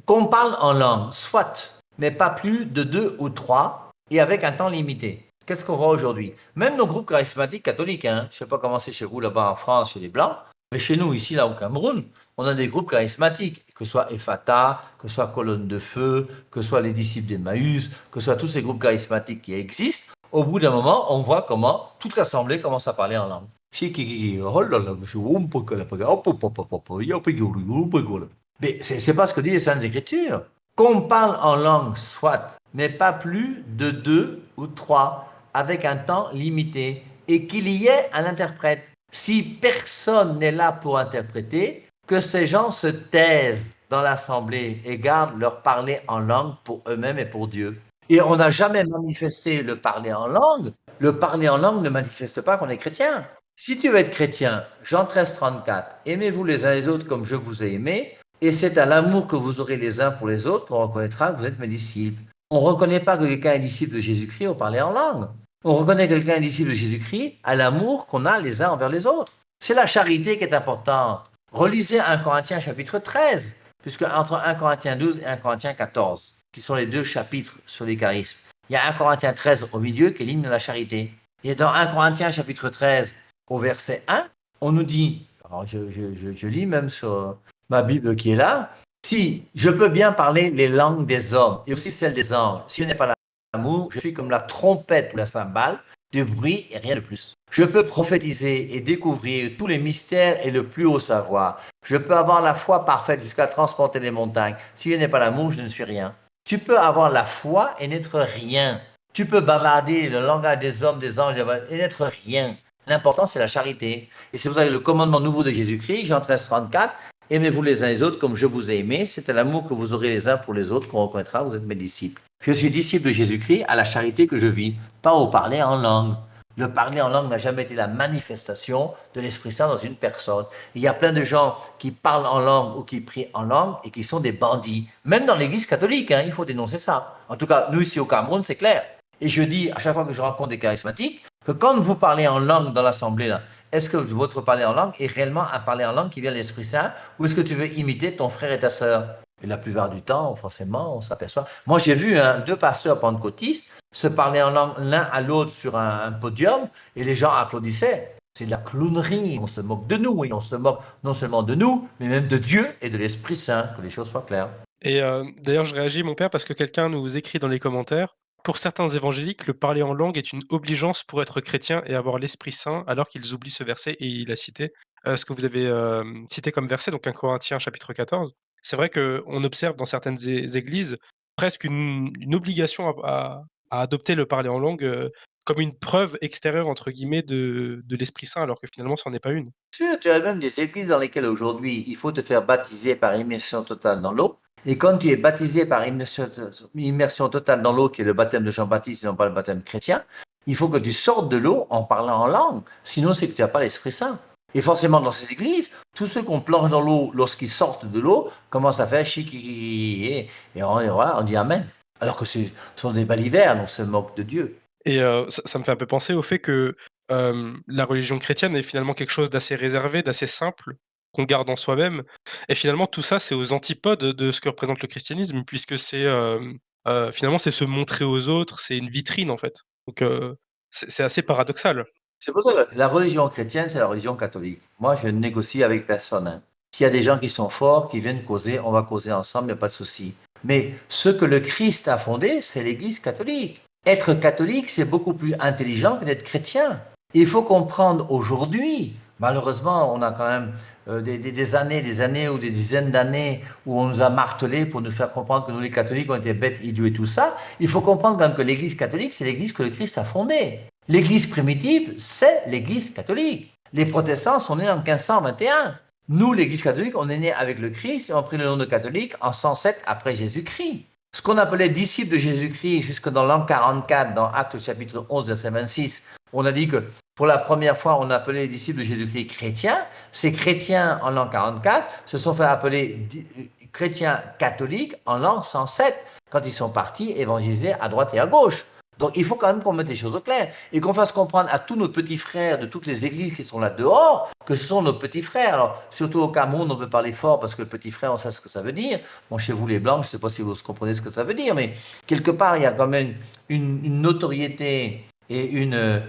qu'on parle en langue, soit, mais pas plus de 2 ou 3, et avec un temps limité. Qu'est-ce qu'on voit aujourd'hui? Même nos groupes charismatiques catholiques, je ne sais pas comment c'est chez vous là-bas en France, chez les Blancs, mais chez nous, ici, là au Cameroun, on a des groupes charismatiques, que ce soit Ephata, que ce soit Colonne de Feu, que ce soit les disciples d'Emmaüs, que ce soit tous ces groupes charismatiques qui existent. Au bout d'un moment, on voit comment toute l'assemblée commence à parler en langue. Mais c'est pas ce que dit les Saintes Écritures. Qu'on parle en langue, soit, mais pas plus de 2 ou 3, avec un temps limité, et qu'il y ait un interprète. Si personne n'est là pour interpréter, que ces gens se taisent dans l'assemblée et gardent leur parler en langue pour eux-mêmes et pour Dieu. Et on n'a jamais manifesté le parler en langue. Le parler en langue ne manifeste pas qu'on est chrétien. Si tu veux être chrétien, Jean 13, 34, aimez-vous les uns les autres comme je vous ai aimés, et c'est à l'amour que vous aurez les uns pour les autres qu'on reconnaîtra que vous êtes mes disciples. On ne reconnaît pas que quelqu'un est disciple de Jésus-Christ au parler en langue. On reconnaît que quelqu'un est disciple de Jésus-Christ à l'amour qu'on a les uns envers les autres. C'est la charité qui est importante. Relisez 1 Corinthiens chapitre 13, puisque entre 1 Corinthiens 12 et 1 Corinthiens 14, qui sont les deux chapitres sur les charismes, il y a 1 Corinthiens 13 au milieu qui est l'hymne de la charité. Et dans 1 Corinthiens chapitre 13, au verset 1, on nous dit, alors je lis même sur ma Bible qui est là, si je peux bien parler les langues des hommes et aussi celles des anges, si je n'ai pas l'amour, je suis comme la trompette ou la cymbale, du bruit et rien de plus. Je peux prophétiser et découvrir tous les mystères et le plus haut savoir. Je peux avoir la foi parfaite jusqu'à transporter les montagnes. Si je n'ai pas l'amour, je ne suis rien. Tu peux avoir la foi et n'être rien. Tu peux bavarder le langage des hommes, des anges et n'être rien. L'important, c'est la charité. Et c'est pour ça que le commandement nouveau de Jésus-Christ, Jean 13, 34, aimez-vous les uns les autres comme je vous ai aimé. C'est à l'amour que vous aurez les uns pour les autres qu'on reconnaîtra, vous êtes mes disciples. Je suis disciple de Jésus-Christ à la charité que je vis, pas au parler en langue. Le parler en langue n'a jamais été la manifestation de l'Esprit Saint dans une personne. Il y a plein de gens qui parlent en langue ou qui prient en langue et qui sont des bandits. Même dans l'Église catholique, il faut dénoncer ça. En tout cas, nous ici au Cameroun, c'est clair. Et je dis à chaque fois que je rencontre des charismatiques que quand vous parlez en langue dans l'assemblée, là, est-ce que votre parler en langue est réellement un parler en langue qui vient de l'Esprit Saint ou est-ce que tu veux imiter ton frère et ta sœur? Et la plupart du temps, forcément, on s'aperçoit. Moi, j'ai vu deux pasteurs pentecôtistes se parler en langue l'un à l'autre sur un podium et les gens applaudissaient. C'est de la clownerie, on se moque de nous et on se moque non seulement de nous, mais même de Dieu et de l'Esprit Saint, que les choses soient claires. Et d'ailleurs, je réagis, mon père, parce que quelqu'un nous écrit dans les commentaires: «Pour certains évangéliques, le parler en langue est une obligeance pour être chrétien et avoir l'Esprit Saint», alors qu'ils oublient ce verset et il a cité, ce que vous avez, cité comme verset, donc 1 Corinthiens chapitre 14. C'est vrai qu'on observe dans certaines églises presque une obligation à adopter le parler en langue, comme une «preuve extérieure» entre guillemets de l'Esprit Saint, alors que finalement ça n'en est pas une. Sûr, tu as même des églises dans lesquelles aujourd'hui il faut te faire baptiser par immersion totale dans l'eau. Et quand tu es baptisé par immersion totale dans l'eau, qui est le baptême de Jean-Baptiste et non pas le baptême chrétien, il faut que tu sortes de l'eau en parlant en langue. Sinon, c'est que tu n'as pas l'Esprit Saint. Et forcément, dans ces églises, tous ceux qu'on plonge dans l'eau lorsqu'ils sortent de l'eau commencent à faire chiqui et on dit Amen. Alors que ce sont des balivernes, on se moque de Dieu. Et ça me fait un peu penser au fait que, la religion chrétienne est finalement quelque chose d'assez réservé, d'assez simple, qu'on garde en soi-même et finalement tout ça, c'est aux antipodes de ce que représente le christianisme puisque c'est, finalement, c'est se montrer aux autres, c'est une vitrine, en fait. Donc c'est assez paradoxal. C'est pour ça que la religion chrétienne, c'est la religion catholique. Moi, je ne négocie avec personne. S'il y a des gens qui sont forts, qui viennent causer, on va causer ensemble, il n'y a pas de souci. Mais ce que le Christ a fondé, c'est l'Église catholique. Être catholique, c'est beaucoup plus intelligent que d'être chrétien. Il faut comprendre aujourd'hui Malheureusement, on a quand même des années ou des dizaines d'années où on nous a martelé pour nous faire comprendre que nous, les catholiques, on était bêtes, idiots et tout ça. Il faut comprendre quand même que l'Église catholique, c'est l'Église que le Christ a fondée. L'Église primitive, c'est l'Église catholique. Les protestants sont nés en 1521. Nous, l'Église catholique, on est nés avec le Christ et on a pris le nom de catholique en 107 après Jésus-Christ. Ce qu'on appelait disciples de Jésus-Christ jusque dans l'an 44, dans Actes chapitre 11, verset 26, on a dit que pour la première fois, on appelait les disciples de Jésus-Christ chrétiens. Ces chrétiens en l'an 44 se sont fait appeler chrétiens catholiques en l'an 107, quand ils sont partis évangéliser à droite et à gauche. Donc il faut quand même qu'on mette les choses au clair et qu'on fasse comprendre à tous nos petits frères de toutes les églises qui sont là dehors que ce sont nos petits frères. Alors surtout au Cameroun, on peut parler fort parce que le petit frère, on sait ce que ça veut dire. Bon, chez vous les Blancs, je ne sais pas si vous comprenez ce que ça veut dire, mais quelque part, il y a quand même une notoriété et une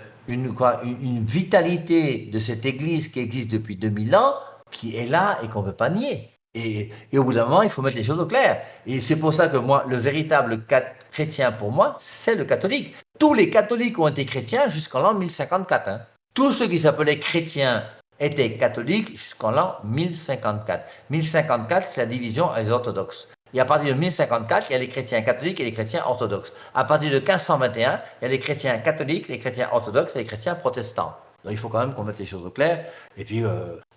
vitalité de cette église qui existe depuis 2000 ans, qui est là et qu'on ne peut pas nier. Et au bout d'un moment, il faut mettre les choses au clair. Et c'est pour ça que moi, le véritable chrétien pour moi, c'est le catholique. Tous les catholiques ont été chrétiens jusqu'en l'an 1054. Hein. Tous ceux qui s'appelaient chrétiens étaient catholiques jusqu'en l'an 1054. 1054, c'est la division des orthodoxes. Et à partir de 1054, il y a les chrétiens catholiques et les chrétiens orthodoxes. À partir de 1521, il y a les chrétiens catholiques, les chrétiens orthodoxes et les chrétiens protestants. Donc il faut quand même qu'on mette les choses au clair et puis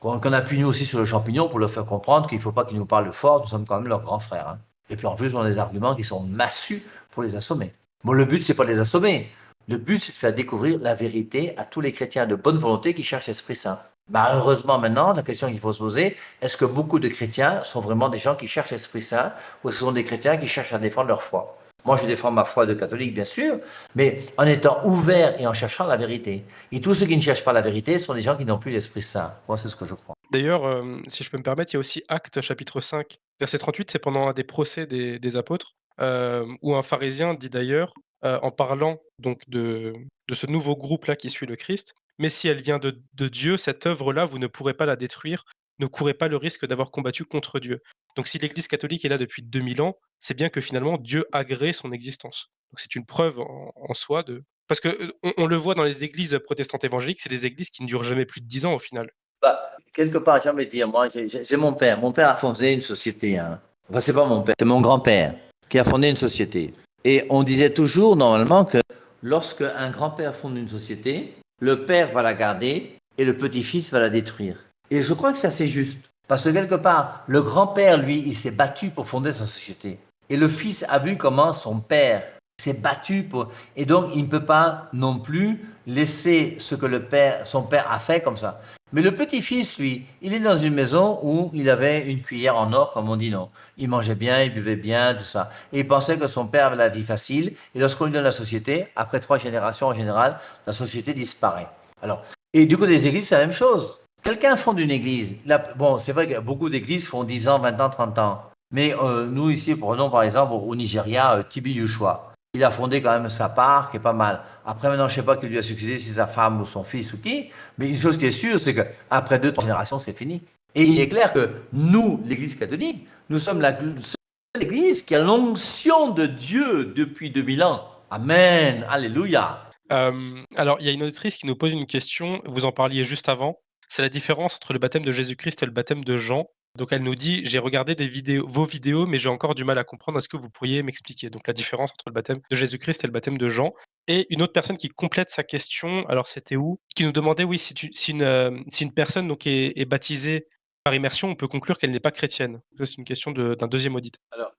qu'on appuie nous aussi sur le champignon pour leur faire comprendre qu'il ne faut pas qu'ils nous parlent fort, nous sommes quand même leurs grands frères. Hein. Et puis en plus, on a des arguments qui sont massus pour les assommer. Bon, le but, c'est pas de les assommer. Le but, c'est de faire découvrir la vérité à tous les chrétiens de bonne volonté qui cherchent l'Esprit Saint. Heureusement, maintenant, la question qu'il faut se poser, est-ce que beaucoup de chrétiens sont vraiment des gens qui cherchent l'Esprit Saint ou ce sont des chrétiens qui cherchent à défendre leur foi? Moi, je défends ma foi de catholique, bien sûr, mais en étant ouvert et en cherchant la vérité. Et tous ceux qui ne cherchent pas la vérité sont des gens qui n'ont plus l'Esprit Saint. Moi, c'est ce que je crois. D'ailleurs, si je peux me permettre, il y a aussi Actes chapitre 5, verset 38, c'est pendant un des procès des apôtres, où un pharisien dit d'ailleurs, en parlant donc de ce nouveau groupe-là qui suit le Christ: «Mais si elle vient de Dieu, cette œuvre-là, vous ne pourrez pas la détruire, ne courez pas le risque d'avoir combattu contre Dieu». Donc si l'Église catholique est là depuis 2000 ans, c'est bien que finalement Dieu agrée son existence. Donc c'est une preuve en soi de parce que, on le voit dans les églises protestantes évangéliques, c'est des églises qui ne durent jamais plus de 10 ans au final. Quelque part, j'ai envie de dire, moi, j'ai mon père. Mon père a fondé une société. Hein. Enfin, c'est pas mon père, c'est mon grand-père qui a fondé une société. Et on disait toujours, normalement, que lorsque un grand-père fonde une société, le père va la garder et le petit-fils va la détruire. Et je crois que c'est assez juste. Parce que quelque part, le grand-père, lui, il s'est battu pour fonder sa société. Et le fils a vu comment son père s'est battu pour... Et donc, il ne peut pas non plus laisser ce que son père a fait comme ça. Mais le petit-fils, lui, il est dans une maison où il avait une cuillère en or, comme on dit, non. Il mangeait bien, il buvait bien, tout ça. Et il pensait que son père avait la vie facile. Et lorsqu'on lui donne la société, après 3 générations en général, la société disparaît. Alors, et du côté des églises, c'est la même chose. Quelqu'un fonde une église. Là, bon, c'est vrai que beaucoup d'églises font 10 ans, 20 ans, 30 ans. Mais nous, ici, prenons par exemple au Nigeria, Tibi Yushua. Il a fondé quand même sa part, qui est pas mal. Après, maintenant, je ne sais pas qui lui a succédé, si sa femme ou son fils ou qui, mais une chose qui est sûre, c'est qu'après 2, 3 générations, c'est fini. Et il est clair que nous, l'Église catholique, nous sommes la seule Église qui a l'onction de Dieu depuis 2000 ans. Amen. Alléluia. Alors, il y a une auditrice qui nous pose une question, vous en parliez juste avant, c'est la différence entre le baptême de Jésus-Christ et le baptême de Jean. Donc elle nous dit: «J'ai regardé vos vidéos, mais j'ai encore du mal à comprendre. Est-ce que vous pourriez m'expliquer?» Donc la différence entre le baptême de Jésus-Christ et le baptême de Jean. Et une autre personne qui complète sa question, alors c'était où? Qui nous demandait, oui, si une personne donc est baptisée par immersion, on peut conclure qu'elle n'est pas chrétienne. Ça, c'est une question d'un deuxième auditeur. Alors,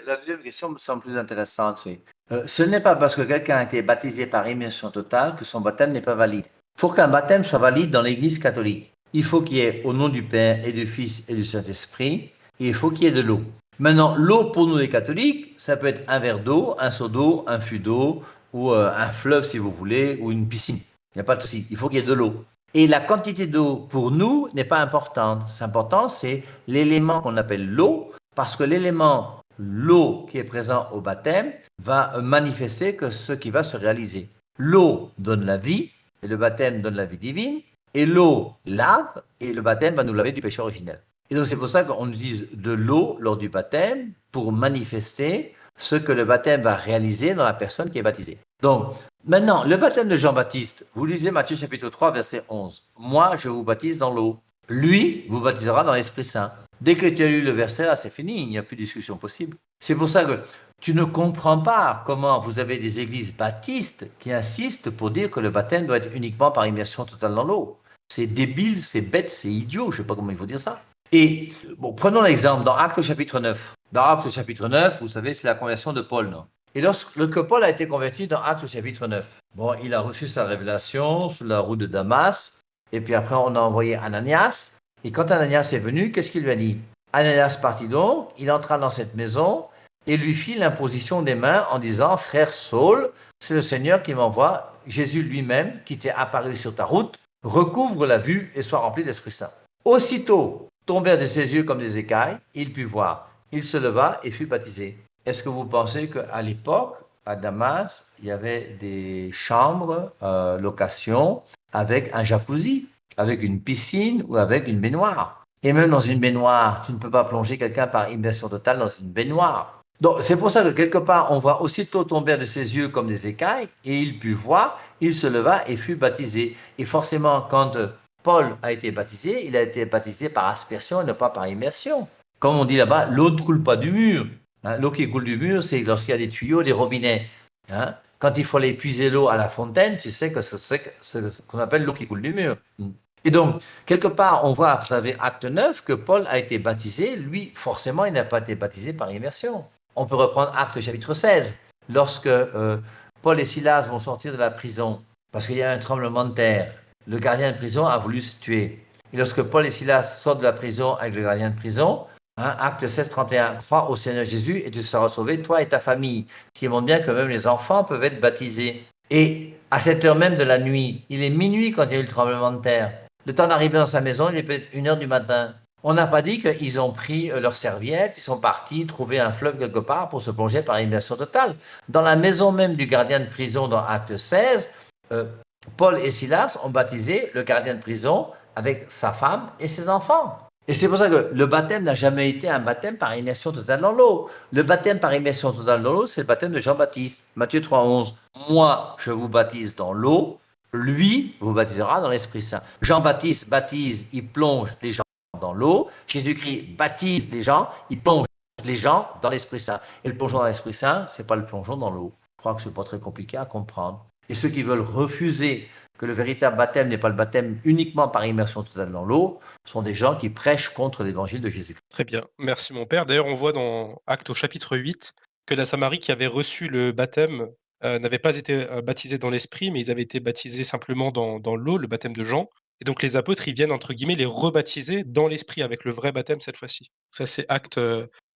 la deuxième question me semble plus intéressante, c'est ce n'est pas parce que quelqu'un a été baptisé par immersion totale que son baptême n'est pas valide. Pour qu'un baptême soit valide dans l'Église catholique, il faut qu'il y ait au nom du Père et du Fils et du Saint-Esprit, et il faut qu'il y ait de l'eau. Maintenant, l'eau pour nous les catholiques, ça peut être un verre d'eau, un seau d'eau, un fût d'eau, ou un fleuve si vous voulez, ou une piscine. Il n'y a pas de souci, il faut qu'il y ait de l'eau. Et la quantité d'eau pour nous n'est pas importante. Ce qui est important, c'est l'élément qu'on appelle l'eau, parce que l'élément, l'eau qui est présent au baptême, va manifester que ce qui va se réaliser. L'eau donne la vie, et le baptême donne la vie divine, et l'eau lave, et le baptême va nous laver du péché originel. Et donc c'est pour ça qu'on utilise de l'eau lors du baptême pour manifester ce que le baptême va réaliser dans la personne qui est baptisée. Donc, maintenant, le baptême de Jean-Baptiste, vous lisez Matthieu chapitre 3, verset 11. Moi, je vous baptise dans l'eau. Lui vous baptisera dans l'Esprit Saint. Dès que tu as lu le verset, là, c'est fini, il n'y a plus de discussion possible. C'est pour ça que tu ne comprends pas comment vous avez des églises baptistes qui insistent pour dire que le baptême doit être uniquement par immersion totale dans l'eau. C'est débile, c'est bête, c'est idiot, je ne sais pas comment il faut dire ça. Et bon, prenons l'exemple dans Actes chapitre 9. Dans Actes chapitre 9, vous savez, c'est la conversion de Paul, non? Et lorsque Paul a été converti dans Actes chapitre 9, bon, il a reçu sa révélation sur la route de Damas, et puis après on a envoyé Ananias, et quand Ananias est venu, qu'est-ce qu'il lui a dit? Ananias partit donc, il entra dans cette maison, et lui fit l'imposition des mains en disant, frère Saul, c'est le Seigneur qui m'envoie, Jésus lui-même, qui t'est apparu sur ta route, recouvre la vue et sois rempli d'Esprit Saint. Aussitôt, tombèrent de ses yeux comme des écailles, il put voir. Il se leva et fut baptisé. Est-ce que vous pensez qu'à l'époque, à Damas, il y avait des chambres, location, avec un jacuzzi, avec une piscine ou avec une baignoire? Et même dans une baignoire, tu ne peux pas plonger quelqu'un par immersion totale dans une baignoire. Donc, c'est pour ça que quelque part, on voit aussitôt tomber de ses yeux comme des écailles, et il put voir, il se leva et fut baptisé. Et forcément, quand Paul a été baptisé, il a été baptisé par aspersion et non pas par immersion. Comme on dit là-bas, l'eau ne coule pas du mur. Hein, l'eau qui coule du mur, c'est lorsqu'il y a des tuyaux, des robinets. Hein. Quand il faut aller puiser l'eau à la fontaine, tu sais que c'est ce qu'on appelle l'eau qui coule du mur. Et donc, quelque part, on voit à travers Acte 9 que Paul a été baptisé. Lui, forcément, il n'a pas été baptisé par immersion. On peut reprendre Acte chapitre 16, lorsque Paul et Silas vont sortir de la prison, parce qu'il y a un tremblement de terre. Le gardien de prison a voulu se tuer. Et lorsque Paul et Silas sortent de la prison avec le gardien de prison, hein, Acte 16, 31, crois au Seigneur Jésus et tu seras sauvé, toi et ta famille. Ce qui montre bien que même les enfants peuvent être baptisés. Et à cette heure même de la nuit, il est minuit quand il y a eu le tremblement de terre. Le temps d'arriver dans sa maison, il est peut-être 1 heure du matin. On n'a pas dit qu'ils ont pris leurs serviettes, ils sont partis trouver un fleuve quelque part pour se plonger par immersion totale. Dans la maison même du gardien de prison dans Acte 16, Paul et Silas ont baptisé le gardien de prison avec sa femme et ses enfants. Et c'est pour ça que le baptême n'a jamais été un baptême par immersion totale dans l'eau. Le baptême par immersion totale dans l'eau, c'est le baptême de Jean-Baptiste. Matthieu 3,11. Moi, je vous baptise dans l'eau, lui vous baptisera dans l'Esprit Saint. Jean-Baptiste baptise, il plonge les gens dans l'eau. Jésus-Christ baptise les gens, il plonge les gens dans l'Esprit Saint. Et le plongeon dans l'Esprit Saint, ce n'est pas le plongeon dans l'eau. Je crois que ce n'est pas très compliqué à comprendre. Et ceux qui veulent refuser que le véritable baptême n'est pas le baptême uniquement par immersion totale dans l'eau, sont des gens qui prêchent contre l'évangile de Jésus. Très bien, merci mon père. D'ailleurs, on voit dans Actes au chapitre 8 que la Samarie qui avait reçu le baptême n'avait pas été baptisée dans l'esprit, mais ils avaient été baptisés simplement dans l'eau, le baptême de Jean. Et donc les apôtres, ils viennent entre guillemets les rebaptiser dans l'esprit avec le vrai baptême cette fois-ci. Ça, c'est Acte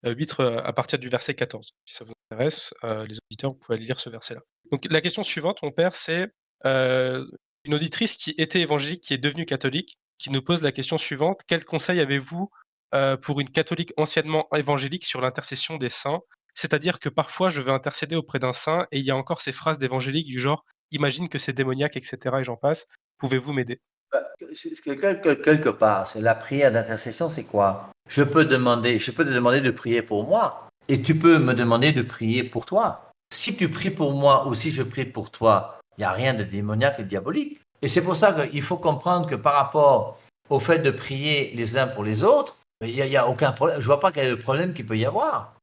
8 à partir du verset 14. Si ça vous intéresse, les auditeurs, vous pouvez aller lire ce verset-là. Donc la question suivante, mon père, c'est une auditrice qui était évangélique, qui est devenue catholique, qui nous pose la question suivante. Quel conseil avez-vous pour une catholique anciennement évangélique sur l'intercession des saints? C'est-à-dire que parfois je veux intercéder auprès d'un saint et il y a encore ces phrases d'évangélique du genre imagine que c'est démoniaque, etc. et j'en passe. Pouvez-vous m'aider? Quelque part, c'est la prière d'intercession, c'est quoi? Je peux te demander de prier pour moi et tu peux me demander de prier pour toi. Si tu pries pour moi ou si je prie pour toi, il n'y a rien de démoniaque et de diabolique. Et c'est pour ça qu'il faut comprendre que par rapport au fait de prier les uns pour les autres, il n'y a aucun problème. Je ne vois pas quel est le problème qu'il peut y avoir.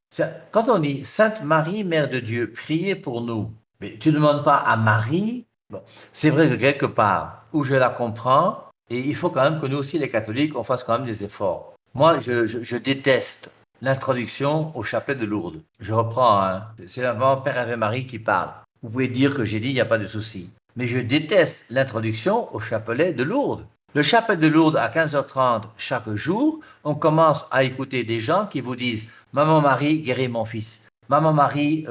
Quand on dit Sainte Marie, Mère de Dieu, priez pour nous, mais tu ne demandes pas à Marie. Bon, c'est vrai que quelque part, où je la comprends, et il faut quand même que nous aussi, les catholiques, on fasse quand même des efforts. Moi, je déteste l'introduction au chapelet de Lourdes. Je reprends, hein, c'est vraiment Père Ave Marie qui parle. Vous pouvez dire que j'ai dit, il n'y a pas de souci. Mais je déteste l'introduction au chapelet de Lourdes. Le chapelet de Lourdes à 15h30 chaque jour, on commence à écouter des gens qui vous disent « Maman Marie, guéris mon fils. Maman Marie,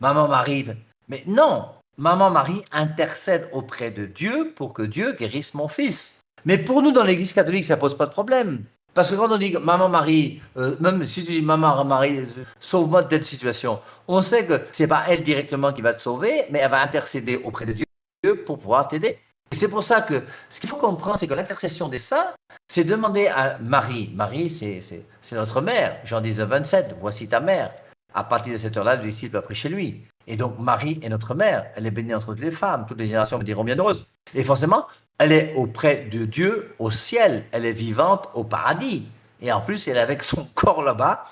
Maman Marie... » Mais non, Maman Marie intercède auprès de Dieu pour que Dieu guérisse mon fils. Mais pour nous, dans l'Église catholique, ça ne pose pas de problème. Parce que quand on dit Maman Marie, même si tu dis Maman Marie, sauve-moi de telle situation, on sait que ce n'est pas elle directement qui va te sauver, mais elle va intercéder auprès de Dieu pour pouvoir t'aider. Et c'est pour ça que ce qu'il faut comprendre, c'est que l'intercession des saints, c'est demander à Marie. Marie, c'est notre mère. Jean 19, 27, voici ta mère. À partir de cette heure-là, le disciple a pris chez lui. Et donc, Marie est notre mère. Elle est bénie entre toutes les femmes. Toutes les générations me diront bienheureuses. Et forcément, elle est auprès de Dieu au ciel. Elle est vivante au paradis. Et en plus, elle est avec son corps là-bas,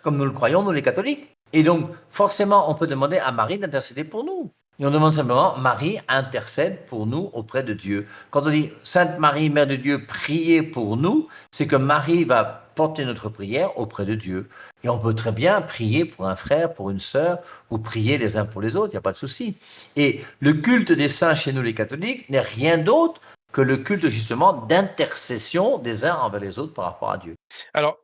comme nous le croyons, nous les catholiques. Et donc, forcément, on peut demander à Marie d'intercéder pour nous. Et on demande simplement, Marie intercède pour nous auprès de Dieu. Quand on dit Sainte Marie, Mère de Dieu, priez pour nous, c'est que Marie va porter notre prière auprès de Dieu. Et on peut très bien prier pour un frère, pour une sœur, ou prier les uns pour les autres, il n'y a pas de souci. Et le culte des saints chez nous les catholiques n'est rien d'autre que le culte justement d'intercession des uns envers les autres par rapport à Dieu. Alors,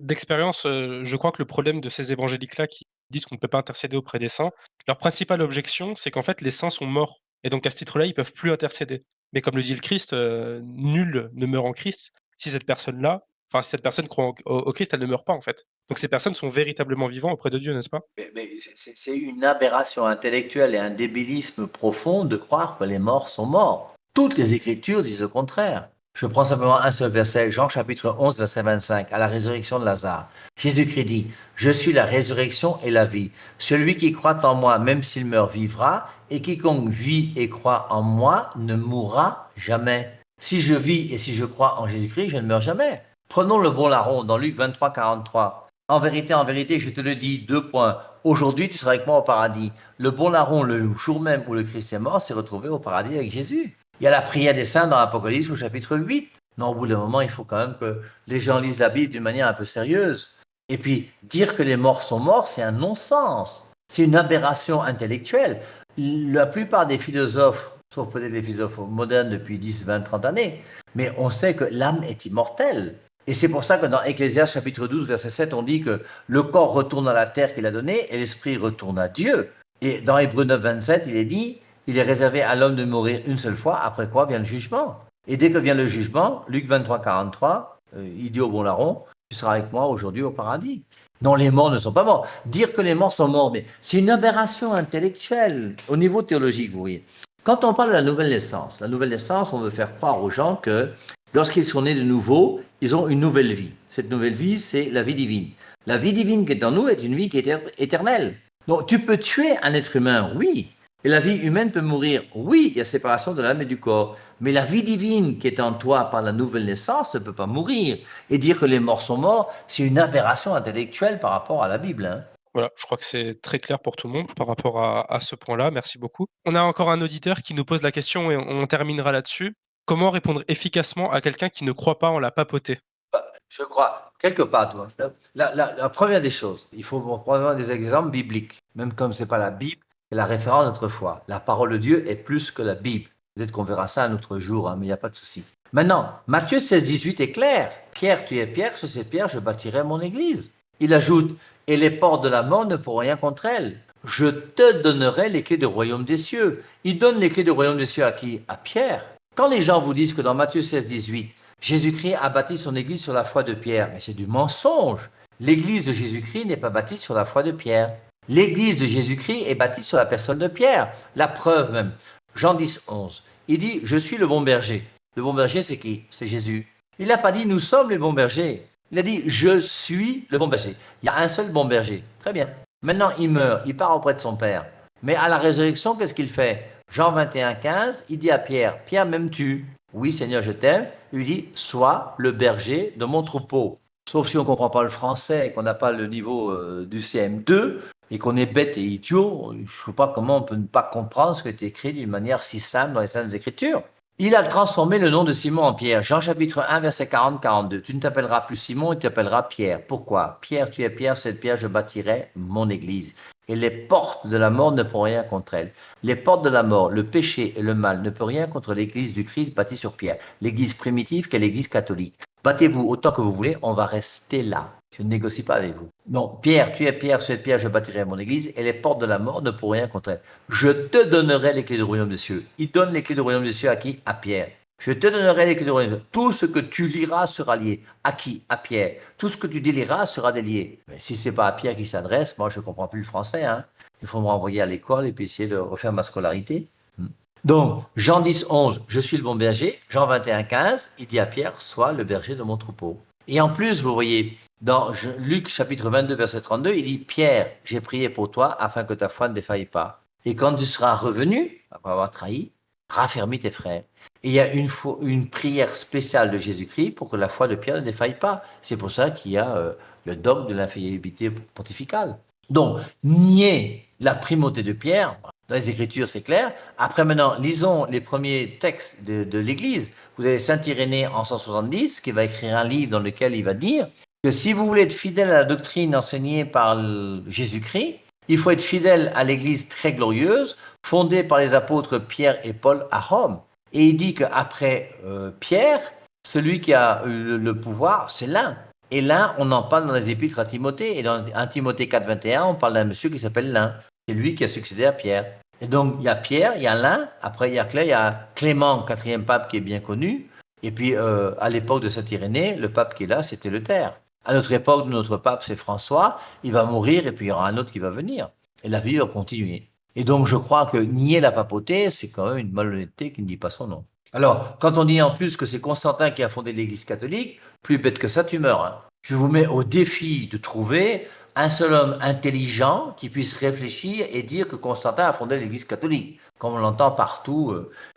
d'expérience, je crois que le problème de ces évangéliques-là qui disent qu'on ne peut pas intercéder auprès des saints, leur principale objection, c'est qu'en fait, les saints sont morts et donc à ce titre-là, ils peuvent plus intercéder. Mais comme le dit le Christ, nul ne meurt en Christ. Si cette personne-là, enfin, si cette personne croit au Christ, elle ne meurt pas, en fait. Donc ces personnes sont véritablement vivants auprès de Dieu, n'est-ce pas? Mais c'est une aberration intellectuelle et un débilisme profond de croire que les morts sont morts. Toutes les Écritures disent le contraire. Je prends simplement un seul verset, Jean chapitre 11, verset 25, à la résurrection de Lazare. Jésus-Christ dit, je suis la résurrection et la vie. Celui qui croit en moi, même s'il meurt, vivra, et quiconque vit et croit en moi ne mourra jamais. Si je vis et si je crois en Jésus-Christ, je ne meurs jamais. Prenons le bon larron dans Luc 23, 43. En vérité, je te le dis, deux points. Aujourd'hui, tu seras avec moi au paradis. Le bon larron, le jour même où le Christ est mort, s'est retrouvé au paradis avec Jésus. Il y a la prière des saints dans l'Apocalypse au chapitre 8. Non, au bout d'un moment, il faut quand même que les gens lisent la Bible d'une manière un peu sérieuse. Et puis, dire que les morts sont morts, c'est un non-sens. C'est une aberration intellectuelle. La plupart des philosophes, sauf peut-être les philosophes modernes depuis 10, 20, 30 années, mais on sait que l'âme est immortelle. Et c'est pour ça que dans Ecclésiaste chapitre 12, verset 7, on dit que le corps retourne à la terre qu'il a donnée et l'esprit retourne à Dieu. Et dans Hébreux 9, 27, il est dit, il est réservé à l'homme de mourir une seule fois, après quoi vient le jugement. Et dès que vient le jugement, Luc 23, 43, il dit au bon larron, tu seras avec moi aujourd'hui au paradis. Non, les morts ne sont pas morts. Dire que les morts sont morts, mais c'est une aberration intellectuelle au niveau théologique, vous voyez. Quand on parle de la nouvelle naissance, on veut faire croire aux gens que lorsqu'ils sont nés de nouveau, ils ont une nouvelle vie. Cette nouvelle vie, c'est la vie divine. La vie divine qui est en nous est une vie qui est éternelle. Donc, tu peux tuer un être humain, oui. Et la vie humaine peut mourir, oui. Il y a séparation de l'âme et du corps. Mais la vie divine qui est en toi par la nouvelle naissance ne peut pas mourir. Et dire que les morts sont morts, c'est une aberration intellectuelle par rapport à la Bible. Hein. Voilà, je crois que c'est très clair pour tout le monde par rapport à ce point-là. Merci beaucoup. On a encore un auditeur qui nous pose la question et on terminera là-dessus. Comment répondre efficacement à quelqu'un qui ne croit pas en la papauté? Je crois, quelque part, toi. La première des choses, il faut prendre des exemples bibliques. Même comme ce n'est pas la Bible, c'est la référence de notre foi. La parole de Dieu est plus que la Bible. Peut-être qu'on verra ça un autre jour, hein, mais il n'y a pas de souci. Maintenant, Matthieu 16, 18 est clair. Pierre, tu es Pierre, sur cette pierre, je bâtirai mon église. Il ajoute, et les portes de la mort ne pourront rien contre elle. Je te donnerai les clés du royaume des cieux. Il donne les clés du royaume des cieux à qui? À Pierre. Quand les gens vous disent que dans Matthieu 16, 18, Jésus-Christ a bâti son église sur la foi de Pierre, mais c'est du mensonge. L'église de Jésus-Christ n'est pas bâtie sur la foi de Pierre. L'église de Jésus-Christ est bâtie sur la personne de Pierre. La preuve même. Jean 10, 11. Il dit, je suis le bon berger. Le bon berger, c'est qui? C'est Jésus. Il n'a pas dit, nous sommes les bons bergers. Il a dit, je suis le bon berger. Il y a un seul bon berger. Très bien. Maintenant, il meurt, il part auprès de son Père. Mais à la résurrection, qu'est-ce qu'il fait? Jean 21, 15, il dit à Pierre, Pierre, m'aimes-tu? Oui, Seigneur, je t'aime. Il lui dit, sois le berger de mon troupeau. Sauf si on ne comprend pas le français et qu'on n'a pas le niveau du CM2 et qu'on est bête et idiot, je ne sais pas comment on peut ne pas comprendre ce qui est écrit d'une manière si simple dans les Saintes Écritures. Il a transformé le nom de Simon en Pierre. Jean chapitre 1, verset 40-42. Tu ne t'appelleras plus Simon, tu t'appelleras Pierre. Pourquoi? Pierre, tu es Pierre, cette pierre, je bâtirai mon église. Et les portes de la mort ne pourront rien contre elle. Les portes de la mort, le péché et le mal ne peuvent rien contre l'église du Christ bâtie sur Pierre. L'église primitive qu'est l'église catholique. Battez-vous autant que vous voulez, on va rester là. Je ne négocie pas avec vous. Non, Pierre, tu es Pierre, cette pierre, je bâtirai mon église, et les portes de la mort ne pourront rien contre elle. Je te donnerai les clés du royaume des cieux. Il donne les clés du royaume des cieux à qui? À Pierre. Je te donnerai les clés du royaume des cieux. Tout ce que tu liras sera lié. À qui? À Pierre. Tout ce que tu délieras sera délié. Mais si ce n'est pas à Pierre qui s'adresse, moi je ne comprends plus le français. Hein. Il faut me renvoyer à l'école et puis essayer de refaire ma scolarité. Donc, Jean 10, 11, je suis le bon berger. Jean 21, 15, il dit à Pierre, sois le berger de mon troupeau. Et en plus, vous voyez, Luc chapitre 22, verset 32, il dit, Pierre, j'ai prié pour toi afin que ta foi ne défaille pas. Et quand tu seras revenu, après avoir trahi, raffermis tes frères. Et il y a une prière spéciale de Jésus-Christ pour que la foi de Pierre ne défaille pas. C'est pour ça qu'il y a le dogme de l'infaillibilité pontificale. Donc, nier la primauté de Pierre, dans les Écritures, c'est clair. Après, maintenant, lisons les premiers textes de l'Église. Vous avez Saint Irénée en 170 qui va écrire un livre dans lequel il va dire que si vous voulez être fidèle à la doctrine enseignée par Jésus-Christ, il faut être fidèle à l'Église très glorieuse, fondée par les apôtres Pierre et Paul à Rome. Et il dit qu'après Pierre, celui qui a eu le pouvoir, c'est l'un. Et l'un, on en parle dans les épîtres à Timothée. Et dans 1 Timothée 4, 21, on parle d'un monsieur qui s'appelle l'un. C'est lui qui a succédé à Pierre. Et donc, il y a Pierre, il y a l'un. Après, il y a Clément, quatrième pape, qui est bien connu. Et puis, à l'époque de Saint Irénée, le pape qui est là, c'était Luther. À notre époque, notre pape, c'est François. Il va mourir et puis il y aura un autre qui va venir. Et la vie va continuer. Et donc, je crois que nier la papauté, c'est quand même une malhonnêteté qui ne dit pas son nom. Alors, quand on dit en plus que c'est Constantin qui a fondé l'Église catholique, plus bête que ça, tu meurs. Hein. Je vous mets au défi de trouver un seul homme intelligent qui puisse réfléchir et dire que Constantin a fondé l'Église catholique, comme on l'entend partout.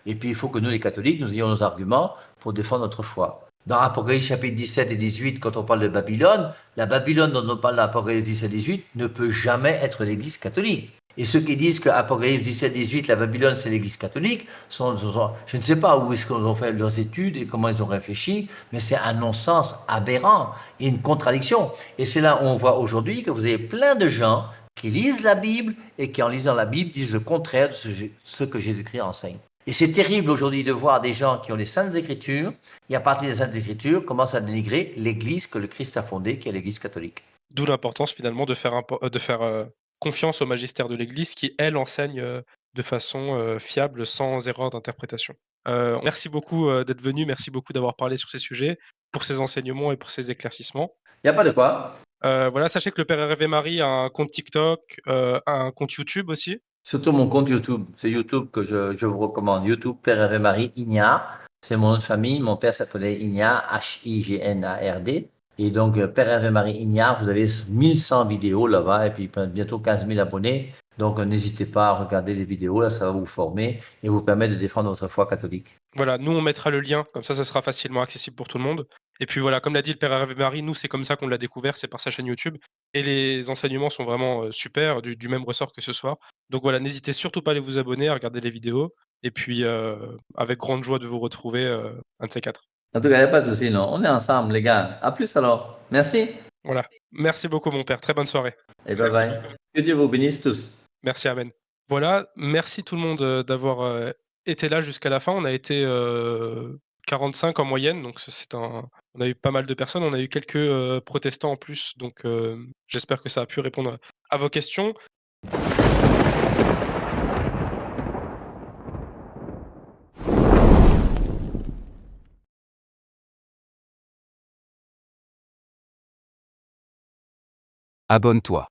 Et puis, il faut que nous, les catholiques, nous ayons nos arguments pour défendre notre foi. Dans Apocalypse chapitre 17 et 18, quand on parle de Babylone, la Babylone dont on parle dans Apocalypse 17 et 18 ne peut jamais être l'Église catholique. Et ceux qui disent que Apocalypse 17, 18, la Babylone, c'est l'Église catholique, je ne sais pas où est-ce qu'ils ont fait leurs études et comment ils ont réfléchi, mais c'est un non-sens aberrant et une contradiction. Et c'est là où on voit aujourd'hui que vous avez plein de gens qui lisent la Bible et qui, en lisant la Bible, disent le contraire de ce que Jésus-Christ enseigne. Et c'est terrible aujourd'hui de voir des gens qui ont les Saintes Écritures et à partir des Saintes Écritures commencent à dénigrer l'Église que le Christ a fondée, qui est l'Église catholique. D'où l'importance finalement de faire confiance au magistère de l'Église qui, elle, enseigne de façon fiable, sans erreur d'interprétation. Merci beaucoup d'être venu, merci beaucoup d'avoir parlé sur ces sujets, pour ces enseignements et pour ces éclaircissements. Il n'y a pas de quoi. Voilà, sachez que le Père Hervé Marie a un compte TikTok, un compte YouTube aussi. Surtout mon compte YouTube. C'est YouTube que je vous recommande. YouTube, Père Hervé Marie Ignard. C'est mon nom de famille. Mon père s'appelait Ignard, Hignard. Et donc, Père Hervé Marie Ignard, vous avez 1100 vidéos là-bas et puis bientôt 15 000 abonnés. Donc, n'hésitez pas à regarder les vidéos. Là, ça va vous former et vous permettre de défendre votre foi catholique. Voilà, nous on mettra le lien, comme ça sera facilement accessible pour tout le monde. Et puis voilà, comme l'a dit le Père Hervé Marie, nous c'est comme ça qu'on l'a découvert, c'est par sa chaîne YouTube. Et les enseignements sont vraiment super, du même ressort que ce soir. Donc voilà, n'hésitez surtout pas à aller vous abonner, à regarder les vidéos. Et puis avec grande joie de vous retrouver, un de ces quatre. En tout cas, il n'y a pas de souci, non. On est ensemble, les gars. À plus alors. Merci Voilà. Merci beaucoup mon père, très bonne soirée. et bye bye. Que Dieu vous bénisse tous. Merci, amen. Voilà, merci tout le monde d'avoir été là jusqu'à la fin. On a été 45 en moyenne, donc on a eu pas mal de personnes. On a eu quelques protestants en plus, donc j'espère que ça a pu répondre à vos questions. Abonne-toi.